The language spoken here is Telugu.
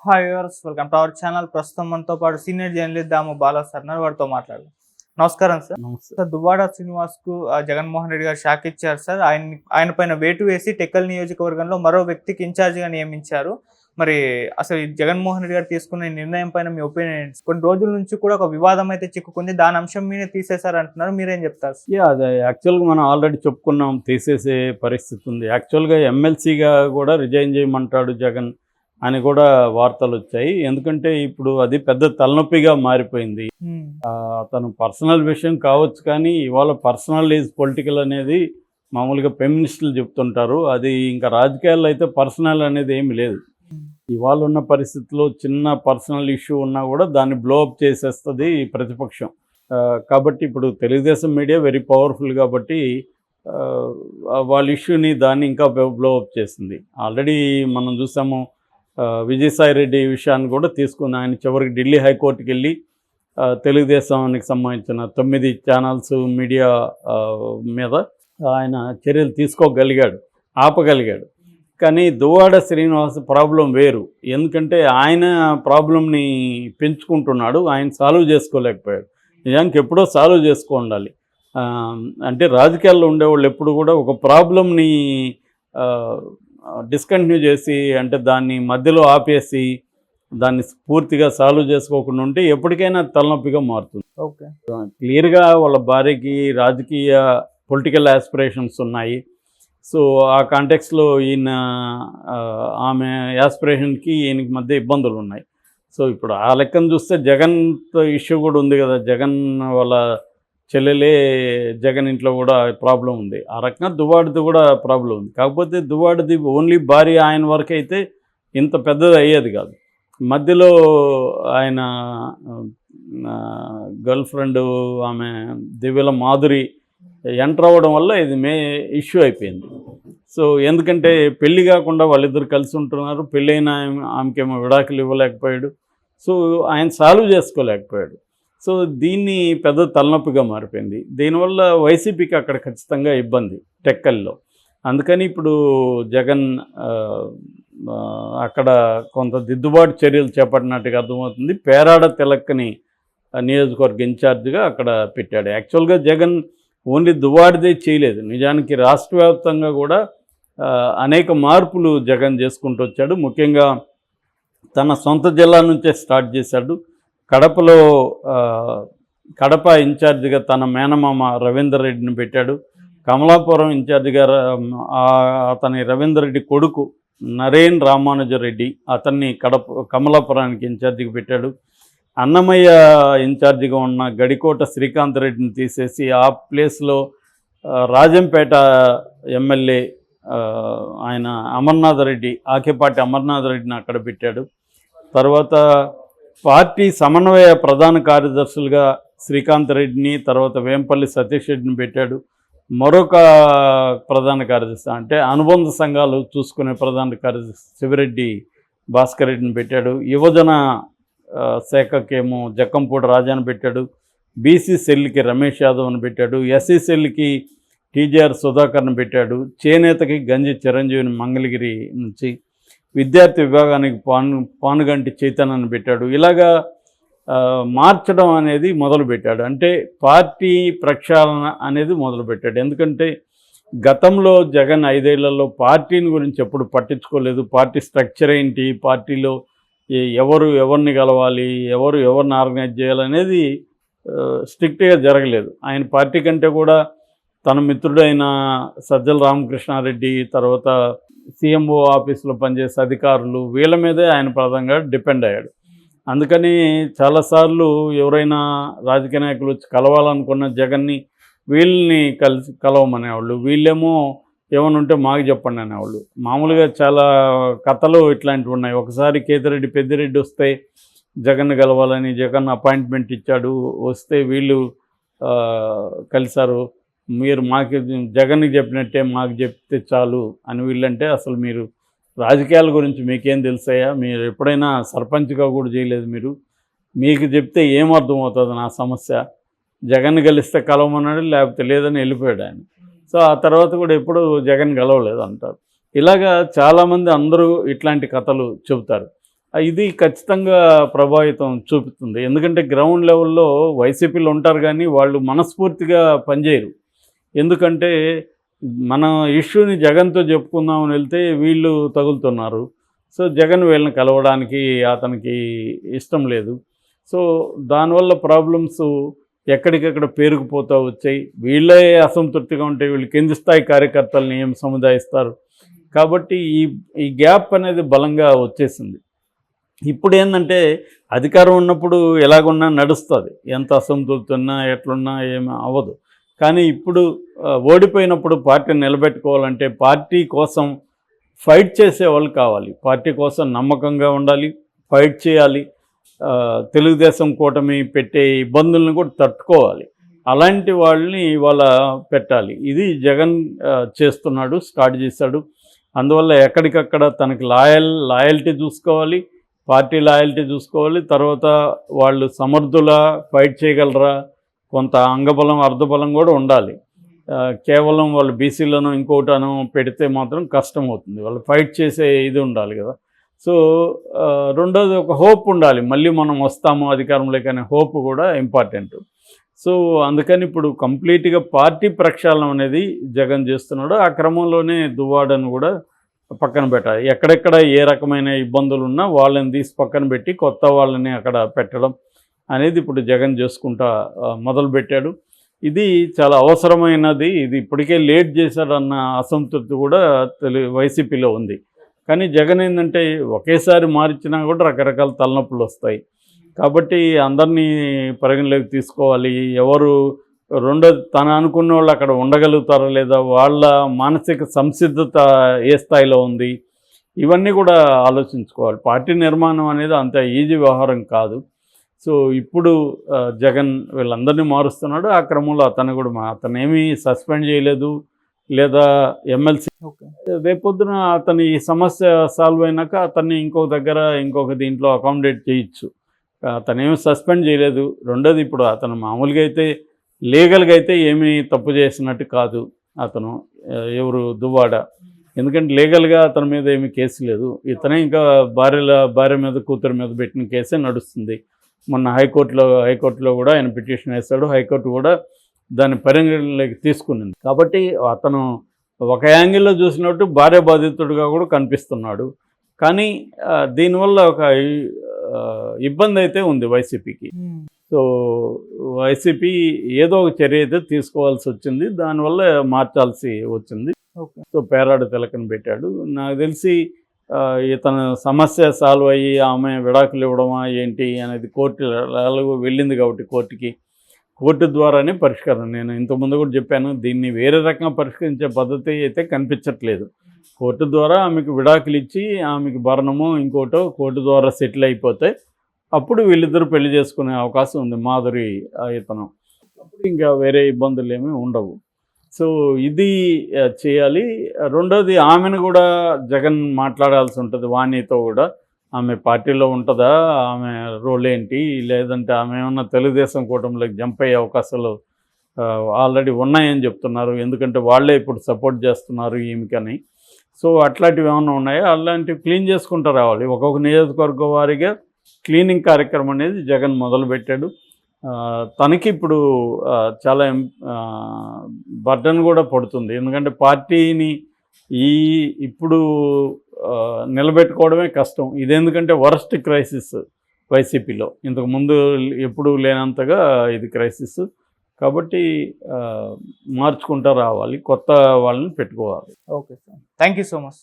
Hi viewers, welcome to our channel. ప్రస్తుతం మనతో పాటు సీనియర్ జర్నలిస్ట్ దాము బాలా సార్ ఉన్నారు. వారితో మాట్లాడదాం. నమస్కారం సార్. నమస్తే. సార్, దువ్వాడ శ్రీనివాస్కు జగన్మోహన్ రెడ్డి గారు షాక్ ఇచ్చారు సార్. ఆయన పైన వేటు వేసి టెక్కల్ నియోజకవర్గంలో మరో వ్యక్తికి ఇన్ఛార్జిగా నియమించారు. మరి అసలు ఈ జగన్మోహన్ రెడ్డి గారు తీసుకున్న ఈ నిర్ణయం పైన మీ ఒపీనియన్? కొన్ని రోజుల నుంచి కూడా ఒక వివాదం అయితే చిక్కుకుంది, దాని అంశం మీద తీసేశారు అంటున్నారు, మీరేం చెప్తారు? అదే యాక్చువల్గా మనం ఆల్రెడీ చెప్పుకున్నాం, తీసేసే పరిస్థితి ఉంది. యాక్చువల్గా ఎమ్మెల్సీగా కూడా రిజైన్ చేయమంటాడు జగన్ అని కూడా వార్తలు వచ్చాయి. ఎందుకంటే ఇప్పుడు అది పెద్ద తలనొప్పిగా మారిపోయింది. అతను పర్సనల్ విషయం కావచ్చు, కానీ ఇవాళ పర్సనల్ ఈజ్ పొలిటికల్ అనేది మామూలుగా ఫెమినిస్టులు చెప్తుంటారు. అది ఇంకా రాజకీయాల్లో అయితే పర్సనల్ అనేది ఏమి లేదు. ఇవాళ ఉన్న పరిస్థితుల్లో చిన్న పర్సనల్ ఇష్యూ ఉన్నా కూడా దాన్ని బ్లోఅప్ చేసేస్తుంది ప్రతిపక్షం. కాబట్టి ఇప్పుడు తెలుగుదేశం మీడియా వెరీ పవర్ఫుల్ కాబట్టి వాళ్ళ ఇష్యూని దాన్ని ఇంకా బ్లోఅప్ చేసింది. ఆల్రెడీ మనం చూసాము, విజయసాయి రెడ్డి విషయాన్ని కూడా తీసుకుని ఆయన చివరికి ఢిల్లీ హైకోర్టుకి వెళ్ళి తెలుగుదేశానికి సంబంధించిన 9 ఛానల్స్ మీడియా మీద ఆయన చర్యలు తీసుకోగలిగాడు, ఆపగలిగాడు. కానీ దువ్వాడ శ్రీనివాస్ ప్రాబ్లం వేరు. ఎందుకంటే ఆయన ప్రాబ్లంని పెంచుకుంటున్నాడు, ఆయన సాల్వ్ చేసుకోలేకపోయాడు. నిజానికి ఎప్పుడో సాల్వ్ చేసుకో ఉండాలి. అంటే రాజకీయాల్లో ఉండేవాళ్ళు ఎప్పుడు కూడా ఒక ప్రాబ్లంని డిస్కంటిన్యూ చేసి, అంటే దాన్ని మధ్యలో ఆపేసి దాన్ని పూర్తిగా సాల్వ్ చేసుకోకుండా ఉంటే ఎప్పటికైనా తలనొప్పిగా మారుతుంది. ఓకే, క్లియర్గా వాళ్ళ భార్యకి రాజకీయ పొలిటికల్ యాస్పిరేషన్స్ ఉన్నాయి. సో ఆ కాంటెక్స్లో ఈయన ఆమె యాస్పిరేషన్కి ఈయనకి మధ్య ఇబ్బందులు ఉన్నాయి. సో ఇప్పుడు ఆ లెక్కను చూస్తే జగన్ ఇష్యూ కూడా ఉంది కదా, జగన్ వాళ్ళ చెల్లెలే జగన్ ఇంట్లో కూడా ప్రాబ్లం ఉంది. ఆ రకంగా దువ్వాడిది కూడా ప్రాబ్లం ఉంది. కాకపోతే దువ్వాడిది ఓన్లీ భార్య ఆయన వరకు అయితే ఇంత పెద్దది అయ్యేది కాదు. మధ్యలో ఆయన గర్ల్ ఫ్రెండ్ ఆమె దివ్యల మాధురి ఎంటర్ అవ్వడం వల్ల ఇది ఇష్యూ అయిపోయింది. సో ఎందుకంటే పెళ్ళి కాకుండా వాళ్ళిద్దరు కలిసి ఉంటున్నారు, పెళ్ళైన ఆమెకేమో విడాకులు ఇవ్వలేకపోయాడు. సో ఆయన సాల్వ్ చేసుకోలేకపోయాడు. సో దీన్ని పెద్ద తలనొప్పిగా మారిపోయింది. దీనివల్ల వైసీపీకి అక్కడ ఖచ్చితంగా ఇబ్బంది టెక్కల్లో. అందుకని ఇప్పుడు జగన్ అక్కడ కొంత దిద్దుబాటు చర్యలు చేపట్టినట్టుగా అర్థమవుతుంది. పేరాడ తిలక్ని నియోజకవర్గ ఇన్ఛార్జిగా అక్కడ పెట్టాడు. యాక్చువల్గా జగన్ ఓన్లీ దువ్వాడిదే చేయలేదు, నిజానికి రాష్ట్ర వ్యాప్తంగా కూడా అనేక మార్పులు జగన్ చేసుకుంటూ వచ్చాడు. ముఖ్యంగా తన సొంత జిల్లా నుంచే స్టార్ట్ చేశాడు. కడపలో కడప ఇన్ఛార్జిగా తన మేనమామ రవీందర్ రెడ్డిని పెట్టాడు. కమలాపురం ఇన్ఛార్జిగా అతని రవీందర్ రెడ్డి కొడుకు నరేన్ రామానుజరెడ్డి అతన్ని కమలాపురానికి ఇన్ఛార్జిగా పెట్టాడు. అన్నమయ్య ఇన్ఛార్జిగా ఉన్న గడికోట శ్రీకాంత్ రెడ్డిని తీసేసి ఆ ప్లేస్లో రాజంపేట ఎమ్మెల్యే ఆయన అమర్నాథ్ రెడ్డి, ఆకేపాటి అమర్నాథ్ రెడ్డిని అక్కడ పెట్టాడు. తర్వాత పార్టీ సమన్వయ ప్రధాన కార్యదర్శులుగా శ్రీకాంత్ రెడ్డిని, తర్వాత వేంపల్లి సతీష్ రెడ్డిని పెట్టాడు. మరొక ప్రధాన కార్యదర్శి అంటే అనుబంధ సంఘాలు చూసుకునే ప్రధాన కార్యదర్శి శివిరెడ్డి భాస్కర్ రెడ్డిని పెట్టాడు. యువజన శాఖకేమో జక్కంపూడి రాజాని పెట్టాడు. బీసీ సెల్కి రమేష్ యాదవ్ని పెట్టాడు. ఎస్సీ సెల్కి టీజీఆర్ సుధాకర్ని పెట్టాడు. చేనేతకి గంజి చిరంజీవిని మంగళగిరి నుంచి, విద్యార్థి విభాగానికి పానుగంటి చైతన్యని పెట్టాడు. ఇలాగా మార్చడం అనేది మొదలుపెట్టాడు. అంటే పార్టీ ప్రక్షాళన అనేది మొదలుపెట్టాడు. ఎందుకంటే గతంలో జగన్ 5 ఏళ్లలో పార్టీని గురించి ఎప్పుడు పట్టించుకోలేదు. పార్టీ స్ట్రక్చర్ ఏంటి, పార్టీలో ఎవరిని కలవాలి, ఎవరిని ఆర్గనైజ్ చేయాలనేది స్ట్రిక్ట్గా జరగలేదు. ఆయన పార్టీ కంటే కూడా తన మిత్రుడైన సజ్జల రామకృష్ణారెడ్డి, తర్వాత సీఎంఓ ఆఫీసులో పనిచేసే అధికారులు, వీళ్ళ మీదే ఆయన ప్రధానంగా డిపెండ్ అయ్యాడు. అందుకని చాలాసార్లు ఎవరైనా రాజకీయ నాయకులు వచ్చి కలవాలనుకున్న జగన్ని వీళ్ళని కలవమనేవాళ్ళు. వీళ్ళేమో ఏమైనా ఉంటే మాకు చెప్పండి అనేవాళ్ళు. మామూలుగా చాలా కథలు ఇట్లాంటివి ఉన్నాయి. ఒకసారి కేతిరెడ్డి పెద్దిరెడ్డి వస్తే జగన్ కలవాలని జగన్ అపాయింట్మెంట్ ఇచ్చాడు. వస్తే వీళ్ళు కలిశారు. మీరు మాకు జగన్కి చెప్పినట్టే మాకు చెప్తే చాలు అని వీళ్ళంటే, అసలు మీరు రాజకీయాల గురించి మీకేం తెలుసాయా, మీరు ఎప్పుడైనా సర్పంచ్గా కూడా చేయలేదు, మీకు చెప్తే ఏమర్థమవుతుంది నా సమస్య, జగన్ గెలిస్తే కలవమన్నాడు, లేకపోతే లేదని వెళ్ళిపోయాడు ఆయన. సో ఆ తర్వాత కూడా ఎప్పుడు జగన్ గెలవలేదు అంటారు. ఇలాగా చాలామంది అందరూ ఇట్లాంటి కథలు చెబుతారు. ఇది ఖచ్చితంగా ప్రభావితం చూపుతుంది. ఎందుకంటే గ్రౌండ్ లెవెల్‌లో వైసీపీలో ఉంటారు కానీ వాళ్ళు మనస్ఫూర్తిగా పనిచేయరు. ఎందుకంటే మన ఇష్యూని జగన్‌తో చెప్పుకుందామని వెళ్తే వీళ్ళు తగులుతున్నారు. సో జగన్ వీళ్ళని కలవడానికి అతనికి ఇష్టం లేదు. సో దానివల్ల ప్రాబ్లమ్స్ ఎక్కడికక్కడ పేరుకుపోతూ వచ్చాయి. వీళ్ళే అసంతృప్తిగా ఉంటే వీళ్ళు కింది స్థాయి కార్యకర్తలని ఏం సముదాయిస్తారు. కాబట్టి ఈ గ్యాప్ అనేది బలంగా వచ్చేసింది. ఇప్పుడు ఏంటంటే అధికారం ఉన్నప్పుడు ఎలాగున్నా నడుస్తుంది, ఎంత అసంతృప్తి ఉన్నా ఎట్లున్నా ఏమీ అవ్వదు. కానీ ఇప్పుడు ఓడిపోయినప్పుడు పార్టీని నిలబెట్టుకోవాలంటే పార్టీ కోసం ఫైట్ చేసే వాళ్ళు కావాలి. పార్టీ కోసం నమ్మకంగా ఉండాలి, ఫైట్ చేయాలి. తెలుగుదేశం కూటమి పెట్టే ఇబ్బందులను కూడా తట్టుకోవాలి. అలాంటి వాళ్ళని ఇవాళ పెట్టాలి. ఇది జగన్ చేస్తున్నాడు, స్టార్ట్ చేశాడు. అందువల్ల ఎక్కడికక్కడ తనకి లాయల్టీ చూసుకోవాలి, పార్టీ లాయల్టీ చూసుకోవాలి. తర్వాత వాళ్ళు సమర్థులా, ఫైట్ చేయగలరా, కొంత అంగబలం అర్ధబలం కూడా ఉండాలి. కేవలం వాళ్ళు బీసీలను ఇంకోటను పెడితే మాత్రం కష్టం అవుతుంది. వాళ్ళు ఫైట్ చేసే ఇది ఉండాలి కదా. సో రెండోది ఒక హోప్ ఉండాలి, మళ్ళీ మనం వస్తాము అధికారంలోకి అనే హోప్ కూడా ఇంపార్టెంట్. సో అందుకని ఇప్పుడు కంప్లీట్గా పార్టీ ప్రక్షాళన అనేది జగన్ చేస్తున్నాడు. ఆ క్రమంలోనే దువ్వాడను కూడా పక్కన పెట్టాలి. ఎక్కడెక్కడ ఏ రకమైన ఇబ్బందులు ఉన్నా వాళ్ళని తీసి పక్కన పెట్టి కొత్త వాళ్ళని అక్కడ పెట్టడం అనేది ఇప్పుడు జగన్ చేసుకుంటా మొదలుపెట్టాడు. ఇది చాలా అవసరమైనది. ఇది ఇప్పటికే లేట్ చేశాడన్న అసంతృప్తి కూడా వైసీపీలో ఉంది. కానీ జగన్ ఏంటంటే ఒకేసారి మార్చినా కూడా రకరకాల తలనొప్పులు వస్తాయి. కాబట్టి అందరినీ పరిగణలోకి తీసుకోవాలి. ఎవరు రెండోది తన అనుకున్న వాళ్ళు అక్కడ ఉండగలుగుతారా లేదా, వాళ్ళ మానసిక సంసిద్ధత ఏ స్థాయిలో ఉంది, ఇవన్నీ కూడా ఆలోచించుకోవాలి. పార్టీ నిర్మాణం అనేది అంత ఈజీ వ్యవహారం కాదు. సో ఇప్పుడు జగన్ వీళ్ళందరినీ మారుస్తున్నాడు. ఆ క్రమంలో అతను కూడా అతనేమీ సస్పెండ్ చేయలేదు లేదా ఎమ్మెల్సీ. రేపొద్దున అతని ఈ సమస్య సాల్వ్ అయినాక అతన్ని ఇంకొక దీంట్లో అకామిడేట్ చేయొచ్చు. అతనేమి సస్పెండ్ చేయలేదు. రెండోది ఇప్పుడు అతను మామూలుగా అయితే లీగల్గా అయితే ఏమీ తప్పు చేసినట్టు కాదు అతను, ఎవరు దువ్వాడ. ఎందుకంటే లీగల్గా అతని మీద ఏమీ కేసు లేదు. ఇతనే ఇంకా భార్య మీద కూతురు మీద పెట్టిన కేసే నడుస్తుంది. మొన్న హైకోర్టులో కూడా ఆయన పిటిషన్ వేశాడు. హైకోర్టు కూడా దాన్ని పరిగణలోకి తీసుకునింది. కాబట్టి అతను ఒక యాంగిల్లో చూసినట్టు భార్య బాధితుడిగా కూడా కనిపిస్తున్నాడు. కానీ దీనివల్ల ఒక ఇబ్బంది అయితే ఉంది వైసీపీకి. సో వైసీపీ ఏదో ఒక చర్య అయితే తీసుకోవాల్సి వచ్చింది, దానివల్ల మార్చాల్సి వచ్చింది. సో పేరాడ తిలకని పెట్టాడు. నాకు తెలిసి ఇతను సమస్య సాల్వ్ అయ్యి ఆమె విడాకులు ఇవ్వడమా ఏంటి అనేది కోర్టు వెళ్ళింది కాబట్టి కోర్టు ద్వారానే పరిష్కారం. నేను ఇంతకుముందు కూడా చెప్పాను, దీన్ని వేరే రకంగా పరిష్కరించే పద్ధతి అయితే కనిపించట్లేదు. కోర్టు ద్వారా ఆమెకు విడాకులు ఇచ్చి ఆమెకు భరణమో ఇంకోటో కోర్టు ద్వారా సెటిల్ అయిపోతే అప్పుడు వీళ్ళిద్దరూ పెళ్లి చేసుకునే అవకాశం ఉంది, మాధురి ఇతను. అప్పుడు ఇంకా వేరే ఇబ్బందులు ఏమీ ఉండవు. సో ఇది చేయాలి. రెండోది ఆమెను కూడా జగన్ మాట్లాడాల్సి ఉంటుంది. వాణితో కూడా ఆమె పార్టీలో ఉంటుందా, ఆమె రోల్ ఏంటి, లేదంటే ఆమె ఏమన్నా తెలుగుదేశం కూటమిలోకి జంప్ అయ్యే అవకాశాలు ఆల్రెడీ ఉన్నాయని చెప్తున్నారు. ఎందుకంటే వాళ్ళే ఇప్పుడు సపోర్ట్ చేస్తున్నారు ఈమెకని. సో అట్లాంటివి ఏమైనా ఉన్నాయో అలాంటివి క్లీన్ చేసుకుంటూ రావాలి. ఒక్కొక్క నియోజకవర్గ వారీగా క్లీనింగ్ కార్యక్రమం అనేది జగన్ మొదలుపెట్టాడు. తనకి ఇప్పుడు చాలా బర్డన్ కూడా పడుతుంది. ఎందుకంటే పార్టీని ఇప్పుడు నిలబెట్టుకోవడమే కష్టం. ఇదెందుకంటే వరస్ట్ క్రైసిస్ వైసీపీలో, ఇంతకుముందు ఎప్పుడు లేనంతగా ఇది క్రైసిస్. కాబట్టి మార్చుకుంటూ రావాలి, కొత్త వాళ్ళని పెట్టుకోవాలి. Okay sir, thank you so much.